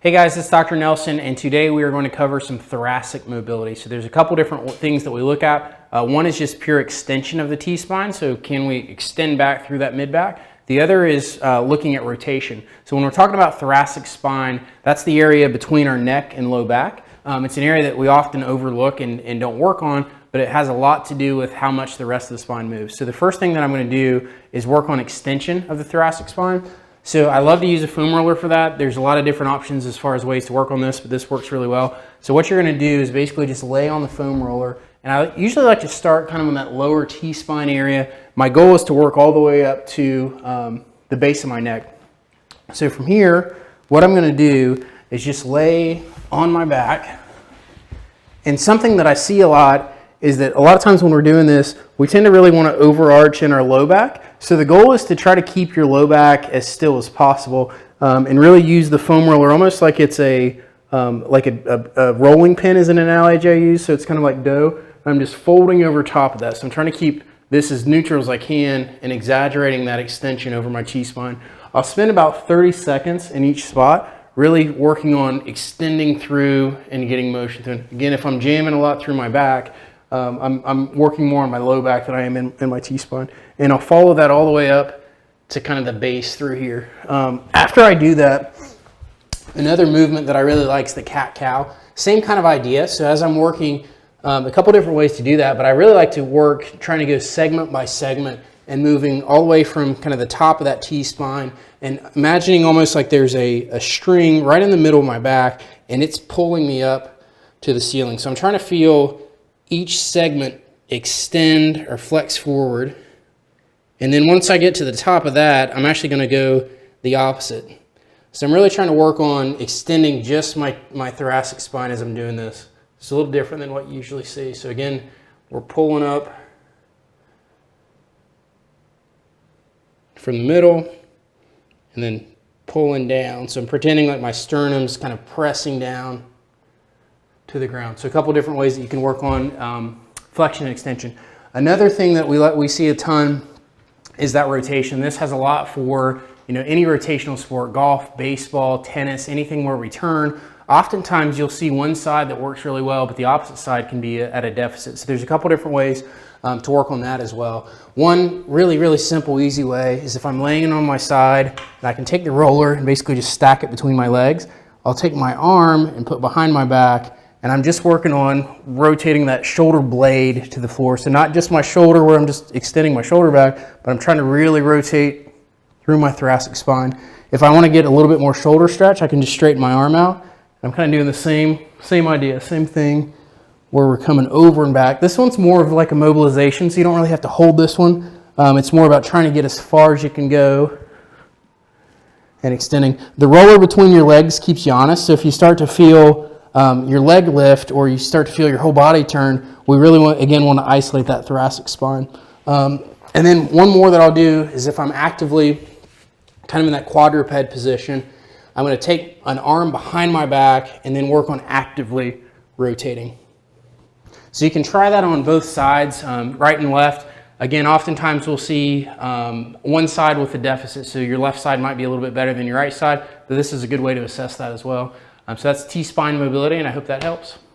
Hey guys, it's Dr. Nelson, and today we are going to cover some thoracic mobility. So there's a couple different things that we look at. One is just pure extension of the T-spine. So can we extend back through that mid-back? The other is looking at rotation. So when we're talking about thoracic spine, that's the area between our neck and low back. It's an area that we often overlook and don't work on, but it has a lot to do with how much the rest of the spine moves. So the first thing that I'm going to do is work on extension of the thoracic spine. So I love to use a foam roller for that. There's a lot of different options as far as ways to work on this, but this works really well. So what you're going to do is basically just lay on the foam roller. And I usually like to start kind of on that lower T-spine area. My goal is to work all the way up to the base of my neck. So from here, what I'm going to do is just lay on my back. And something that I see a lot is that a lot of times when we're doing this, we tend to really want to overarch in our low back. So the goal is to try to keep your low back as still as possible and really use the foam roller almost like it's a rolling pin is an analogy I use. So it's kind of like dough. I'm just folding over top of that. So I'm trying to keep this as neutral as I can and exaggerating that extension over my T-spine. I'll spend about 30 seconds in each spot really working on extending through and getting motion through. Again, if I'm jamming a lot through my back, I'm working more on my low back than I am in my T-spine. And I'll follow that all the way up to kind of the base through here. After I do that, another movement that I really like is the CatCow. Same kind of idea. So as I'm working, a couple different ways to do that, but I really like to work trying to go segment by segment and moving all the way from kind of the top of that T-spine and imagining almost like there's a string right in the middle of my back and it's pulling me up to the ceiling. So I'm trying to feel each segment extend or flex forward. And then once I get to the top of that, I'm actually going to go the opposite. So I'm really trying to work on extending just my thoracic spine as I'm doing this. It's a little different than what you usually see. So again, we're pulling up from the middle and then pulling down. So I'm pretending like my sternum's kind of pressing down to the ground. So a couple different ways that you can work on flexion and extension. Another thing that we see a ton is that rotation. This has a lot for any rotational sport, golf, baseball, tennis, anything where we turn. Oftentimes you'll see one side that works really well, but the opposite side can be at a deficit. So there's a couple different ways to work on that as well. One really simple, easy way is if I'm laying on my side and I can take the roller and basically just stack it between my legs. I'll take my arm and put behind my back, and I'm just working on rotating that shoulder blade to the floor. So not just my shoulder where I'm just extending my shoulder back, but I'm trying to really rotate through my thoracic spine. If I want to get a little bit more shoulder stretch, I can just straighten my arm out. I'm kind of doing the same idea, same thing where we're coming over and back. This one's more of like a mobilization, so you don't really have to hold this one. It's more about trying to get as far as you can go and extending. The roller between your legs keeps you honest, so if you start to feel your leg lift or you start to feel your whole body turn, we really want to isolate that thoracic spine. And then one more that I'll do is if I'm actively kind of in that quadruped position, I'm going to take an arm behind my back and then work on actively rotating. So you can try that on both sides, right and left. Again, oftentimes we'll see one side with a deficit, so your left side might be a little bit better than your right side, but this is a good way to assess that as well. So that's T-spine mobility, and I hope that helps.